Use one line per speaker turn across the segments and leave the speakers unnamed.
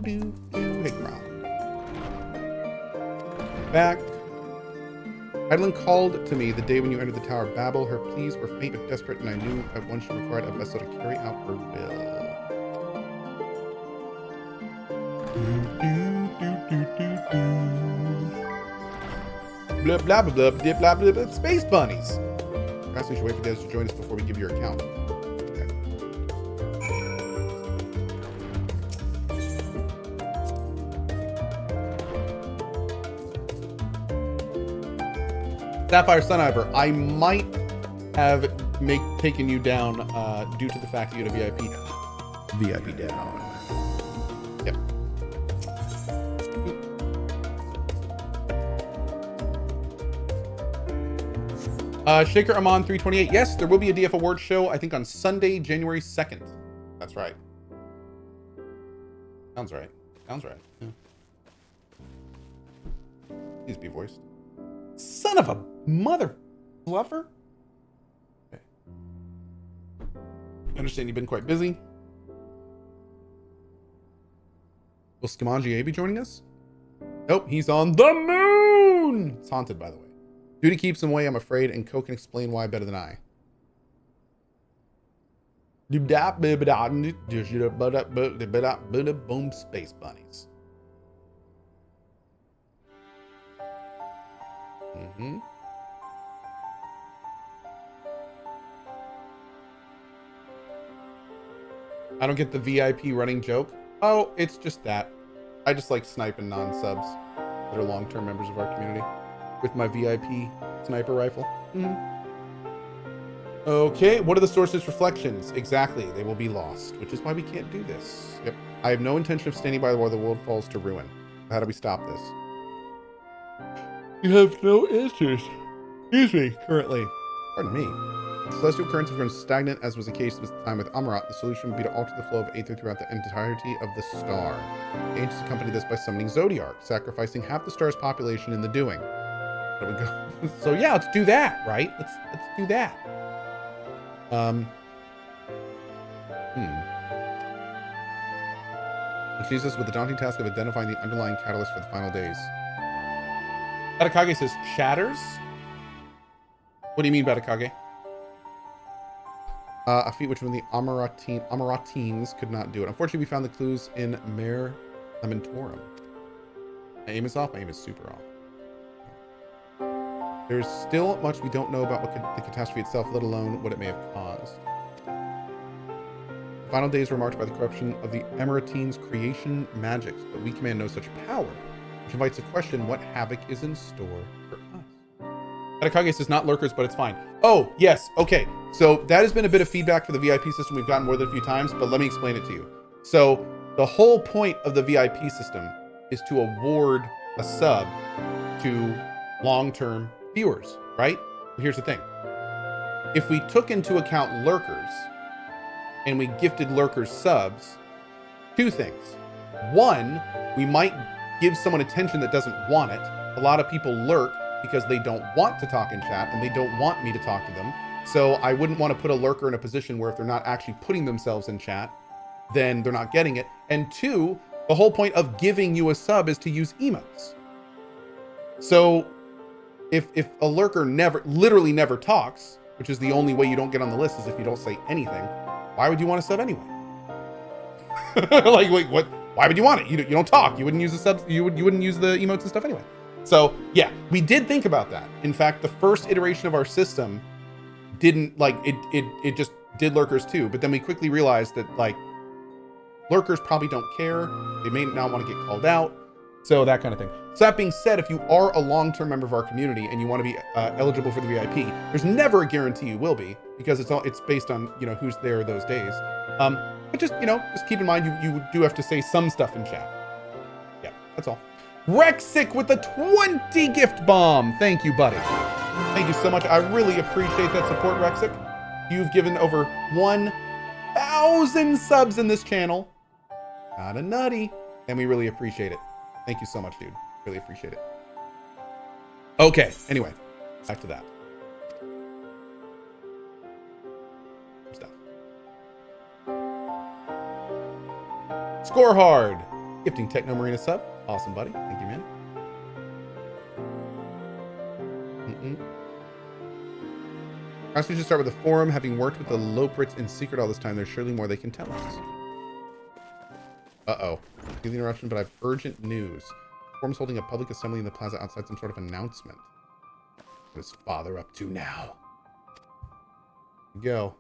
Hey, Crown. Back. Heidelin called to me the day when you entered the tower. Babel, her pleas were faint but desperate, and I knew at once she required a vessel to carry out her will. Blah, blah, blah, blah, blah, blah, blah, blah. Space bunnies. Perhaps we should wait for those to join us before we give your account. Okay. Sapphire Suniver, I might have taken you down due to the fact that you had a VIP down. VIP down. Yep. Shaker Amon 328. Yes, there will be a DF Awards show, I think on Sunday, January 2nd. That's right. Sounds right. Sounds right. Yeah. Please be voiced. Son of a mother fluffer. Okay. I understand you've been quite busy. Will Scamangier be joining us? Nope, he's on the moon! It's haunted, by the way. Duty keeps him away, I'm afraid, and Cohh can explain why better than I. Boom, space bunnies. I don't get the VIP running joke. Oh, it's just that. I just like sniping non-subs that are long-term members of our community with my VIP sniper rifle. Okay, what are the sources reflections? Exactly, they will be lost, which is why we can't do this. Yep, I have no intention of standing by while the world falls to ruin. How do we stop this? You have no answers. Excuse me, currently. Pardon me. Celestial currents have grown stagnant, as was the case this time with Amarat. The solution would be to alter the flow of aether throughout the entirety of the star. The ancients accompanied this by summoning Zodiark, sacrificing half the star's population in the doing. There we go. So yeah, let's do that, right? Let's do that. Which leaves us with the daunting task of identifying the underlying catalyst for the final days. Batakage says chatters. What do you mean, Batakage? A feat which when the Amaratines could not do it. Unfortunately, we found the clues in Mare Lamentorum. My aim is off. My aim is super off. There's still much we don't know about the catastrophe itself, let alone what it may have caused. The final days were marked by the corruption of the Amaratines' creation magics, but we command no such power, which invites a question: what havoc is in store for us? Batakage says not lurkers, but it's fine. Oh, yes. Okay. So that has been a bit of feedback for the VIP system we've gotten more than a few times, but let me explain it to you. So the whole point of the VIP system is to award a sub to long-term viewers, right? But here's the thing. If we took into account lurkers and we gifted lurkers subs, two things. One, we might give someone attention that doesn't want it. A lot of people lurk because they don't want to talk in chat and they don't want me to talk to them. So I wouldn't want to put a lurker in a position where if they're not actually putting themselves in chat, then they're not getting it. And two, the whole point of giving you a sub is to use emotes. So if a lurker literally never talks, which is the only way you don't get on the list is if you don't say anything, why would you want a sub anyway? Like, wait, what? Why would you want it? You don't talk. You wouldn't use the subs. You wouldn't use the emotes and stuff anyway. So yeah, we did think about that. In fact, the first iteration of our system didn't like it just did lurkers too, but then we quickly realized that like lurkers probably don't care. They may not want to get called out. So that kind of thing. So that being said, if you are a long-term member of our community and you want to be eligible for the VIP, there's never a guarantee you will be because it's based on, you know, who's there those days. But just, you know, just keep in mind you do have to say some stuff in chat. Yeah, that's all. Rexic with the 20 gift bomb. Thank you, buddy. Thank you so much. I really appreciate that support, Rexic. You've given over 1,000 subs in this channel. Not a nutty. And we really appreciate it. Thank you so much, dude. Really appreciate it. Okay, anyway, back to that. Stuff. Score hard. Gifting Techno Marina sub. Awesome, buddy. Thank you, man. I should start with the forum. Having worked with the Loprits in secret all this time, there's surely more they can tell us. Uh-oh. Excuse the interruption, but I have urgent news. The forum's holding a public assembly in the plaza outside some sort of announcement. What is father up to now? Go.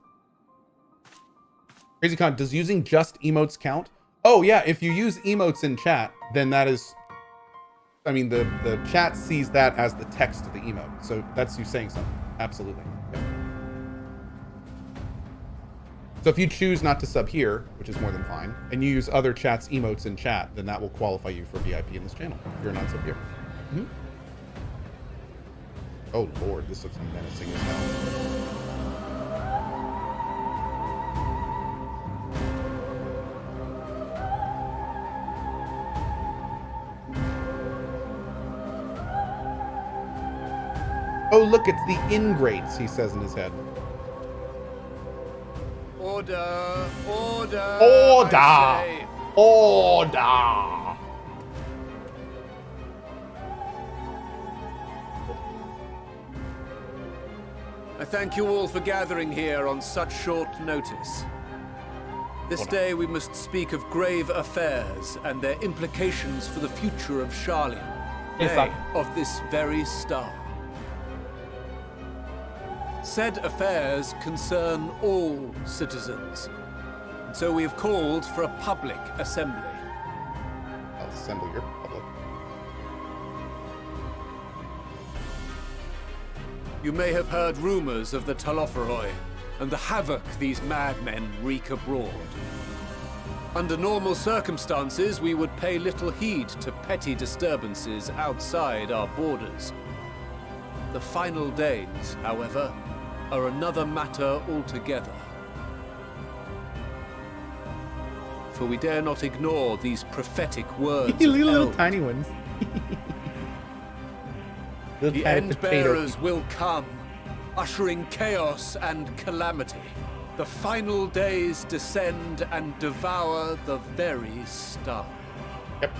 CrazyCon, does using just emotes count? Oh, yeah. If you use emotes in chat, then that is... I mean, the chat sees that as the text of the emote. So that's you saying something. Absolutely. Yeah. So if you choose not to sub here, which is more than fine, and you use other chats' emotes in chat, then that will qualify you for VIP in this channel if you're not sub here. Mm-hmm. Oh, Lord. This looks menacing as hell. Oh, look, it's the ingrates, he says in his head.
Order! Order!
Order! Order!
I thank you all for gathering here on such short notice. This day we must speak of grave affairs and their implications for the future of Sharlayan, nay, of this very star. Said affairs concern all citizens, and so we have called for a public assembly.
I'll assemble your public.
You may have heard rumors of the Talofferoi and the havoc these madmen wreak abroad. Under normal circumstances, we would pay little heed to petty disturbances outside our borders. The final days, however, are another matter altogether. For we dare not ignore these prophetic words of
little
Eld.
tiny ones.
The end-bearers will come, ushering chaos and calamity. The final days descend and devour the very star.
Yep.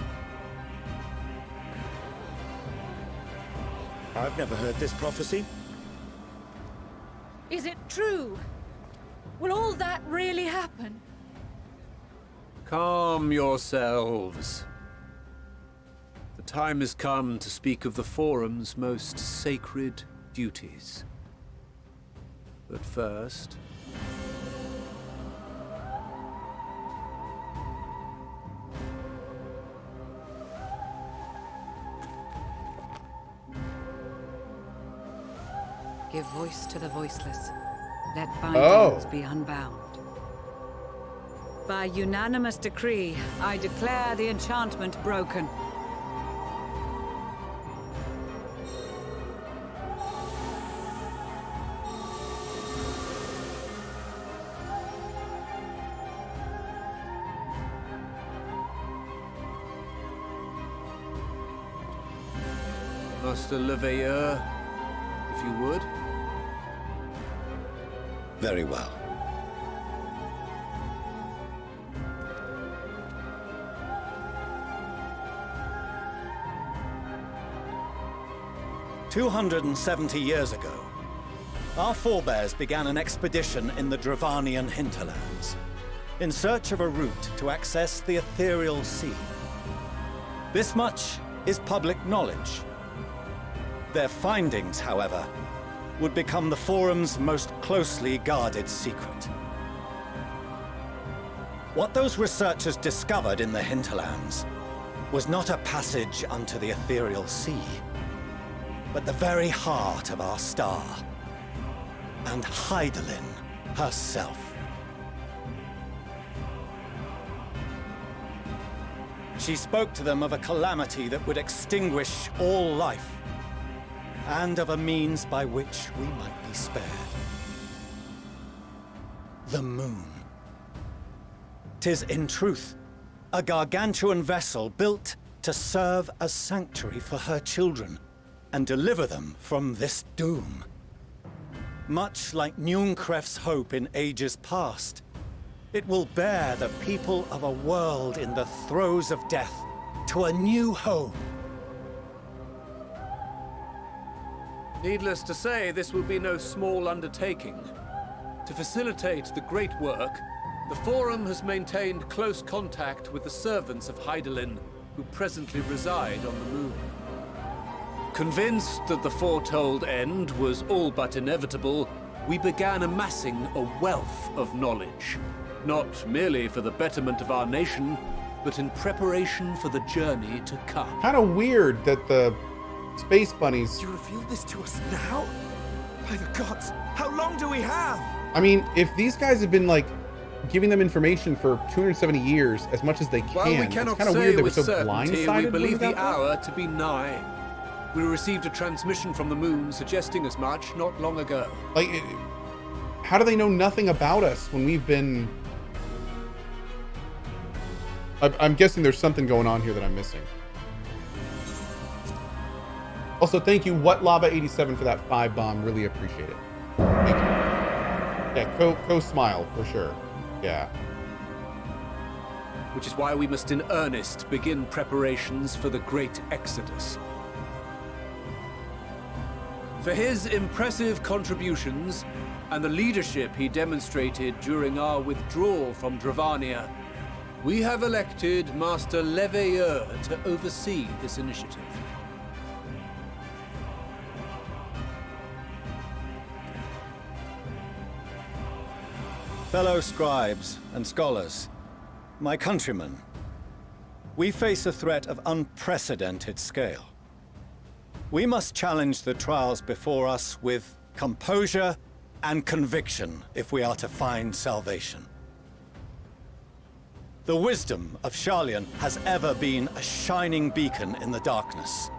I've never heard this prophecy.
Is it true? Will all that really happen?
Calm yourselves. The time has come to speak of the Forum's most sacred duties. But first...
Give voice to the voiceless. Let bindings be unbound. By unanimous decree, I declare the enchantment broken.
Master Leveilleur, if you would.
Very well. "270 years ago, our forebears began an expedition in the Dravanian hinterlands, in search of a route to access the ethereal sea. This much is public knowledge. Their findings, however, would become the Forum's most closely guarded secret. What those researchers discovered in the hinterlands was not a passage unto the ethereal sea, but the very heart of our star, and Hydaelyn herself. She spoke to them of a calamity that would extinguish all life, and of a means by which we might be spared. The moon. 'Tis in truth a gargantuan vessel built to serve as sanctuary for her children and deliver them from this doom. Much like Nunkref's hope in ages past, It will bear the people of a world in the throes of death to a new home.
Needless to say, this will be no small undertaking. To facilitate the great work, the Forum has maintained close contact with the servants of Hydaelyn, who presently reside on the moon. Convinced that the foretold end was all but inevitable, we began amassing a wealth of knowledge, not merely for the betterment of our nation, but in preparation for the journey to come.
Kind of weird that the Space Bunnies...
You revealed this to us now? By the gods, how long do we have?
I mean, if these guys have been, like, giving them information for 270 years, as much as they can,
While we
it's
cannot
kind of
say
weird they were
with
so
certainty,
blindsided.
we believe
with
the hour to be nigh. We received a transmission from the moon suggesting as much not long ago.
Like, how do they know nothing about us when we've been... I'm guessing there's something going on here that I'm missing. Also, thank you, WhatLava87, for that 5 bomb. Really appreciate it. Thank you. Yeah, Cohh smile, for sure. Yeah.
Which is why we must in earnest begin preparations for the great exodus. For his impressive contributions and the leadership he demonstrated during our withdrawal from Dravania, we have elected Master Leveilleur to oversee this initiative.
Fellow scribes and scholars, my countrymen, we face a threat of unprecedented scale. We must challenge the trials before us with composure and conviction if we are to find salvation. The wisdom of Sharlayan has ever been a shining beacon in the darkness,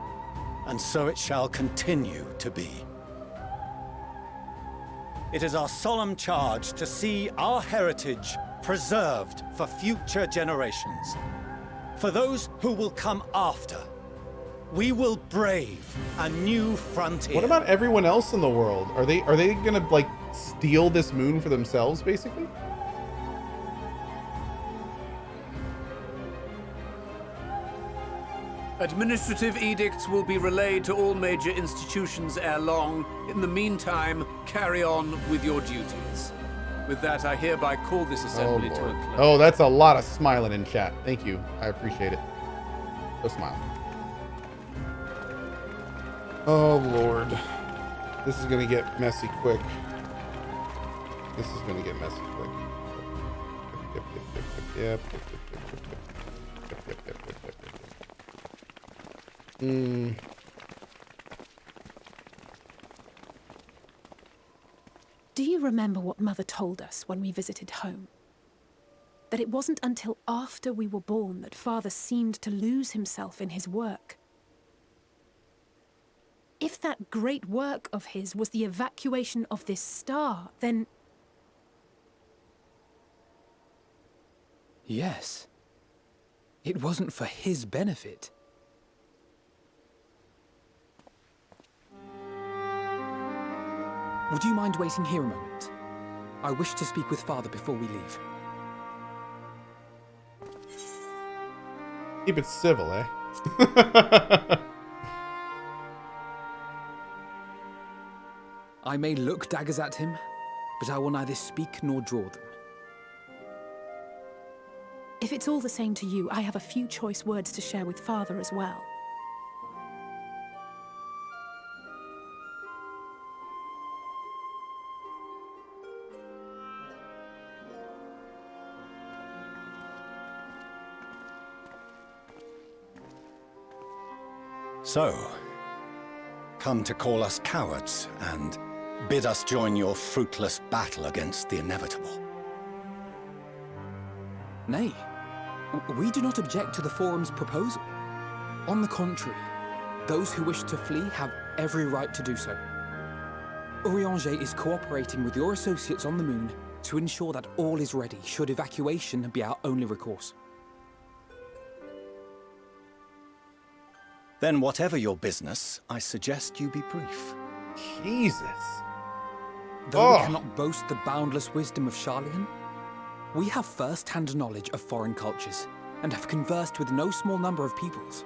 and so it shall continue to be. It is our solemn charge to see our heritage preserved for future generations. For those who will come after, we will brave a new frontier.
What about everyone else in the world? Are they gonna, like, steal this moon for themselves, basically?
Administrative edicts will be relayed to all major institutions ere long. In the meantime, carry on with your duties. With that, I hereby call this assembly to a close.
Oh, that's a lot of smiling in chat. Thank you. I appreciate it. Go smile. Oh, Lord. This is going to get messy quick. This is going to get messy quick. Yep.
Do you remember what Mother told us when we visited home? That it wasn't until after we were born that Father seemed to lose himself in his work. If that great work of his was the evacuation of this star, then...
Yes. It wasn't for his benefit. Would you mind waiting here a moment? I wish to speak with Father before we leave.
Keep it civil, eh?
I may look daggers at him, but I will neither speak nor draw them.
If it's all the same to you, I have a few choice words to share with Father as well.
So, come to call us cowards and bid us join your fruitless battle against the inevitable.
Nay, we do not object to the Forum's proposal. On the contrary, those who wish to flee have every right to do so. Urianger is cooperating with your associates on the moon to ensure that all is ready should evacuation be our only recourse.
Then whatever your business, I suggest you be brief.
Jesus.
Though we cannot boast the boundless wisdom of Sharlayan, We have first-hand knowledge of foreign cultures and have conversed with no small number of peoples.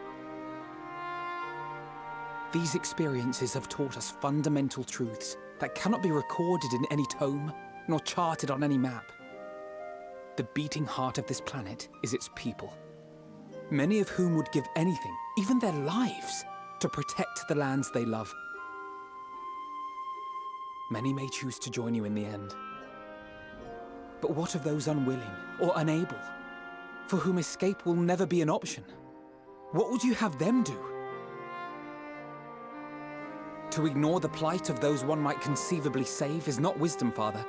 These experiences have taught us fundamental truths that cannot be recorded in any tome nor charted on any map. The beating heart of this planet is its people, many of whom would give anything, even their lives, to protect the lands they love. Many may choose to join you in the end. But what of those unwilling or unable, for whom escape will never be an option? What would you have them do? To ignore the plight of those one might conceivably save is not wisdom, Father.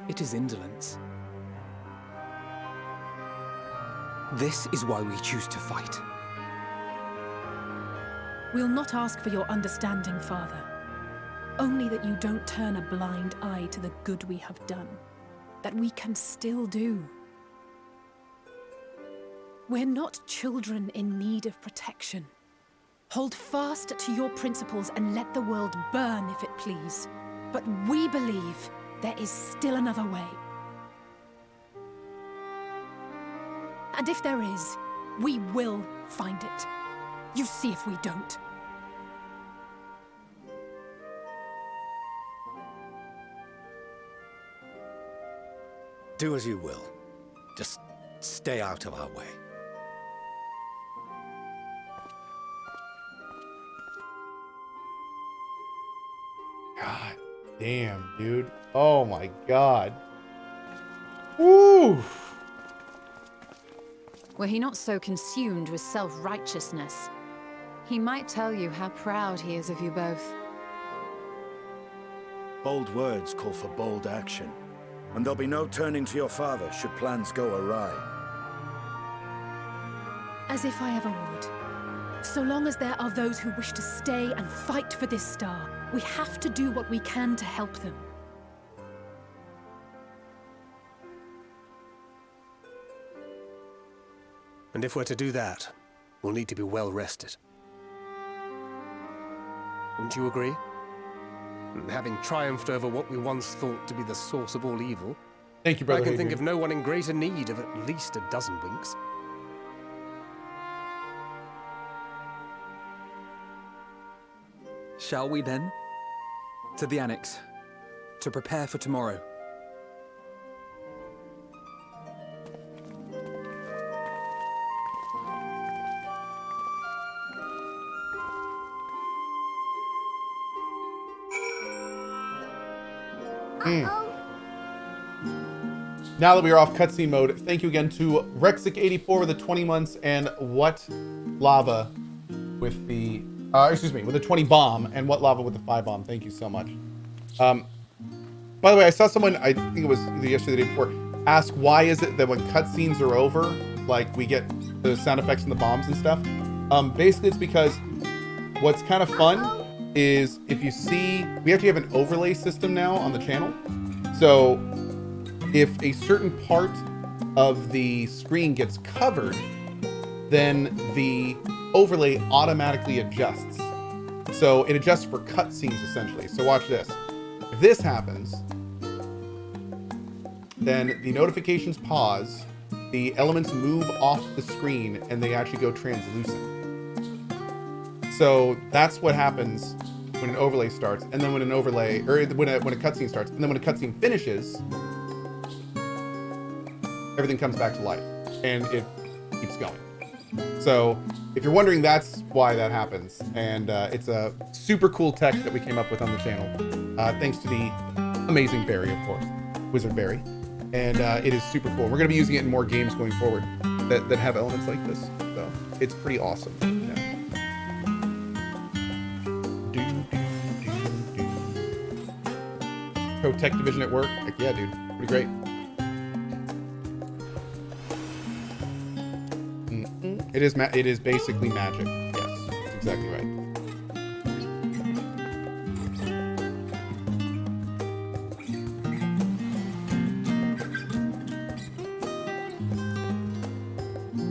It is indolence. This is why we choose to fight.
We'll not ask for your understanding, Father. Only that you don't turn a blind eye to the good we have done. That we can still do. We're not children in need of protection. Hold fast to your principles and let the world burn if it please. But we believe there is still another way. And if there is, we will find it. You see if we don't.
Do as you will. Just stay out of our way.
God damn, dude. Oh my god. Woo!
Were he not so consumed with self-righteousness, he might tell you how proud he is of you both.
Bold words call for bold action, and there'll be no turning to your father should plans go awry.
As if I ever would. So long as there are those who wish to stay and fight for this star, we have to do what we can to help them.
And if we're to do that, we'll need to be well rested. Wouldn't you agree? And having triumphed over what we once thought to be the source of all evil,
Thank you,
I
brother.
can think
Hadrian.
of no one in greater need of at least a dozen winks.
Shall we then? To the Annex, to prepare for tomorrow.
Now that we are off cutscene mode, thank you again to Rexic84 with the 20 months and What Lava with the, with the 20 bomb and What Lava with the 5 bomb. Thank you so much. By the way, I saw someone, I think it was either yesterday or the day before, ask why is it that when cutscenes are over, like we get the sound effects and the bombs and stuff. Basically it's because what's kind of fun is if you see, we actually have an overlay system now on the channel. So if a certain part of the screen gets covered, then the overlay automatically adjusts. So it adjusts for cutscenes essentially. So watch this. If this happens, then the notifications pause, the elements move off the screen, and they actually go translucent. So that's what happens when an overlay starts, and then when an overlay, or when a cutscene starts, and then when a cutscene finishes, everything comes back to life, and it keeps going. So if you're wondering, that's why that happens. And it's a super cool tech that we came up with on the channel. Thanks to the amazing Barry, of course, Wizard Barry. And it is super cool. We're going to be using it in more games going forward that have elements like this. So it's pretty awesome. Pro Tech Division at work. Heck yeah, dude. Pretty great. It is basically magic. Yes, that's exactly right.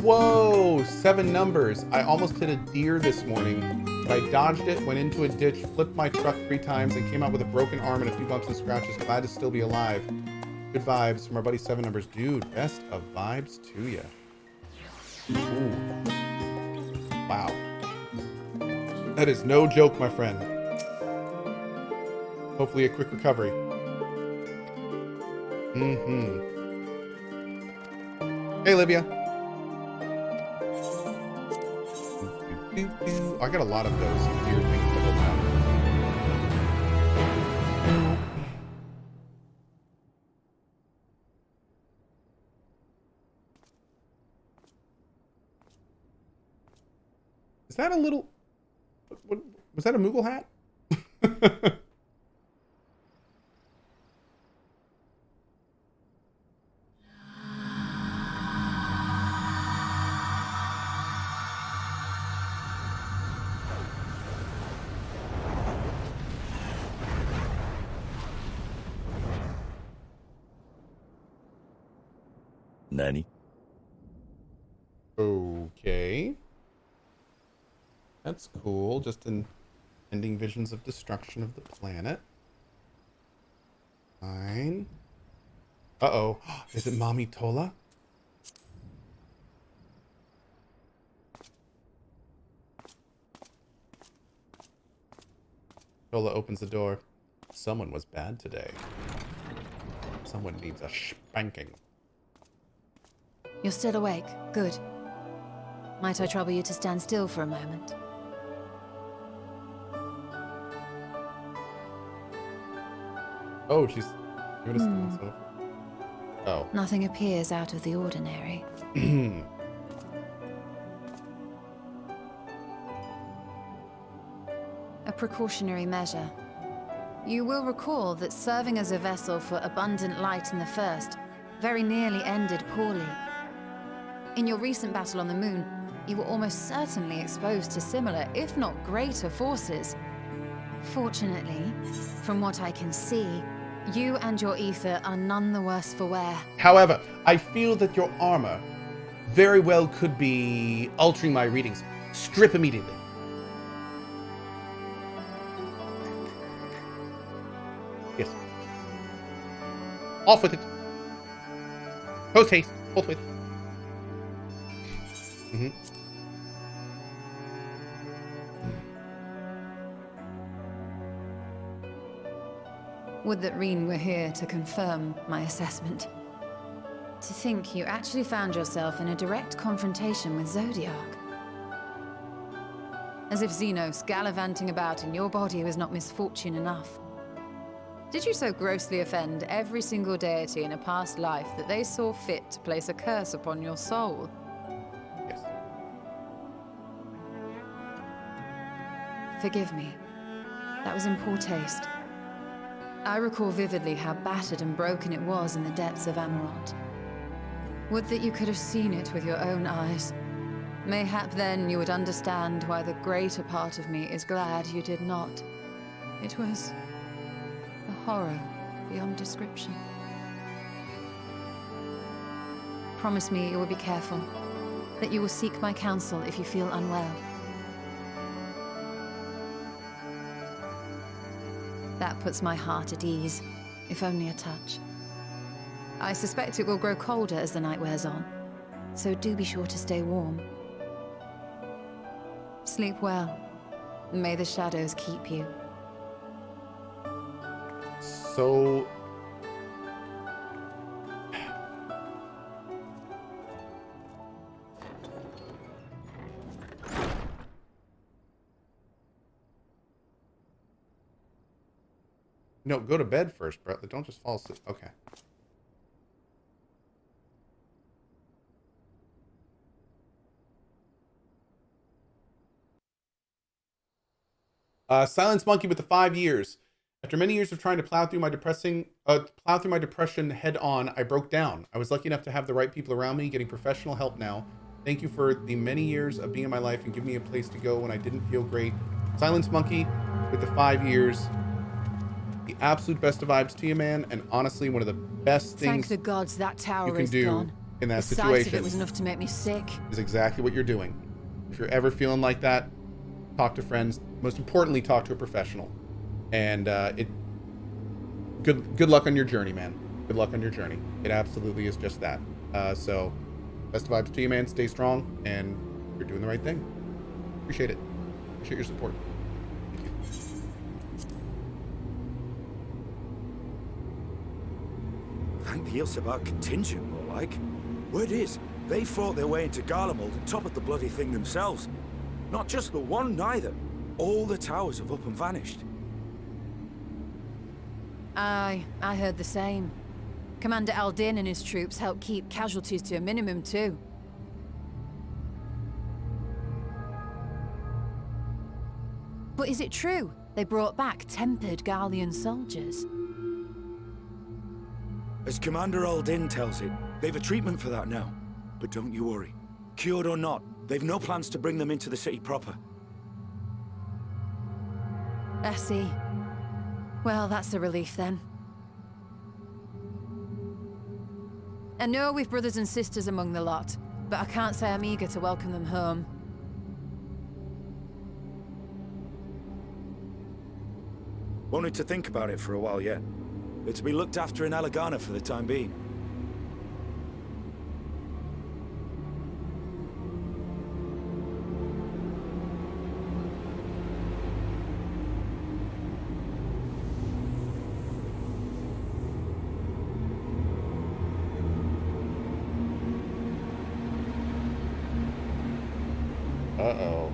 Whoa, 7 numbers. I almost hit a deer this morning, but I dodged it, went into a ditch, flipped my truck 3 times, and came out with a broken arm and a few bumps and scratches. Glad to still be alive. Good vibes from our buddy 7 Numbers. Dude, best of vibes to ya. Ooh. Wow. That is no joke, my friend. Hopefully a quick recovery. Mm-hmm. Hey, Olivia. I got a lot of those weird things to hold down. Is that a little... What was that a Moogle hat?
Nani?
Okay. That's cool. Just in ending visions of destruction of the planet. Fine. Uh-oh. Is it Mommy Tola? Tola opens the door. Someone was bad today. Someone needs a spanking.
You're still awake. Good. Might I trouble you to stand still for a moment?
Oh, she's giving us the Oh.
Nothing appears out of the ordinary. A precautionary measure. You will recall that serving as a vessel for abundant light in the First very nearly ended poorly. In your recent battle on the moon, you were almost certainly exposed to similar, if not greater, forces. Fortunately, from what I can see, you and your ether are none the worse for wear.
However, I feel that your armor very well could be altering my readings. Strip immediately. Yes. Off with it. Post haste. Forthwith. Mm-hmm.
Would that Reen were here to confirm my assessment. To think you actually found yourself in a direct confrontation with Zodiac. As if Xenos gallivanting about in your body was not misfortune enough. Did you so grossly offend every single deity in a past life that they saw fit to place a curse upon your soul?
Yes.
Forgive me. That was in poor taste. I recall vividly how battered and broken it was in the depths of Amarant. Would that you could have seen it with your own eyes. Mayhap then you would understand why the greater part of me is glad you did not. It was a horror beyond description. Promise me you will be careful, that you will seek my counsel if you feel unwell. That puts my heart at ease, if only a touch. I suspect it will grow colder as the night wears on, so do be sure to stay warm. Sleep well. May the shadows keep you.
So... No, go to bed first, Brett. Don't just fall asleep. Okay. Silence Monkey with the 5 years. After many years of trying to plow through my depression head on, I broke down. I was lucky enough to have the right people around me, getting professional help now. Thank you for the many years of being in my life and giving me a place to go when I didn't feel great. Silence Monkey with the 5 years. The absolute best of vibes to you, man, and honestly, one of the best things
Thank the gods that tower
you can
is
do
gone.
in that
The sight
situation
of it was enough to make me sick.
is exactly what you're doing. If you're ever feeling like that, talk to friends. Most importantly, talk to a professional. And good luck on your journey, man. good luck on your journey. It absolutely is just that. So, best vibes to you, man. Stay strong, and you're doing the right thing. Appreciate it. Appreciate your support. Thank you.
Thank the Ilsebar contingent, more like. Word is, they fought their way into Garlemald and toppled the bloody thing themselves. Not just the one, neither. All the towers have up and vanished.
Aye, I heard the same. Commander Aldin and his troops helped keep casualties to a minimum, too. But is it true they brought back tempered Garlean soldiers?
As Commander Aldin tells it, they've a treatment for that now. But don't you worry. Cured or not, they've no plans to bring them into the city proper.
I see. Well, that's a relief then. I know we've brothers and sisters among the lot, but I can't say I'm eager to welcome them home.
Wanted to think about it for a while yet. They're to be looked after in Alagana for the time being.
Uh-oh.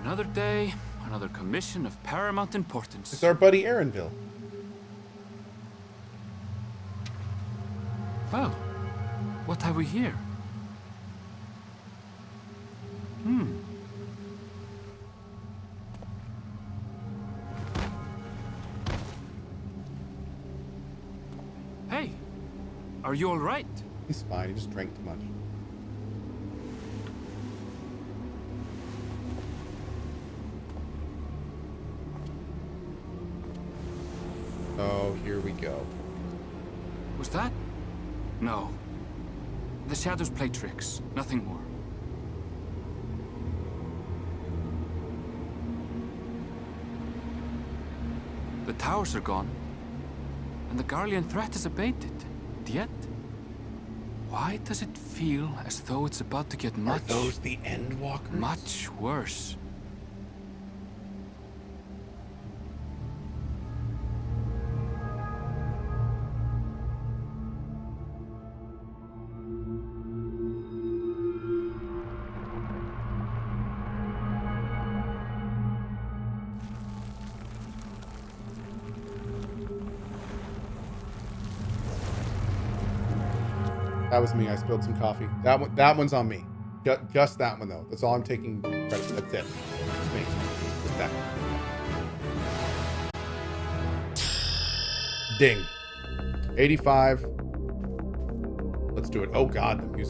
Another day, another commission of paramount importance.
It's our buddy Aaronville.
Well, what have we here? Hey, are you all right?
He's fine. He just drank too much. Oh, here we go.
Was that? No. The shadows play tricks, nothing more. The towers are gone, and the Garlean threat is abated. And yet, why does it feel as though it's about to get
Are
much,
those the Endwalkers?
much worse?
That was me. I spilled some coffee. That one's on me. Just that one though. That's all I'm taking credit. That's it. Just me. Just that. Ding. 85. Let's do it. Oh God, the music.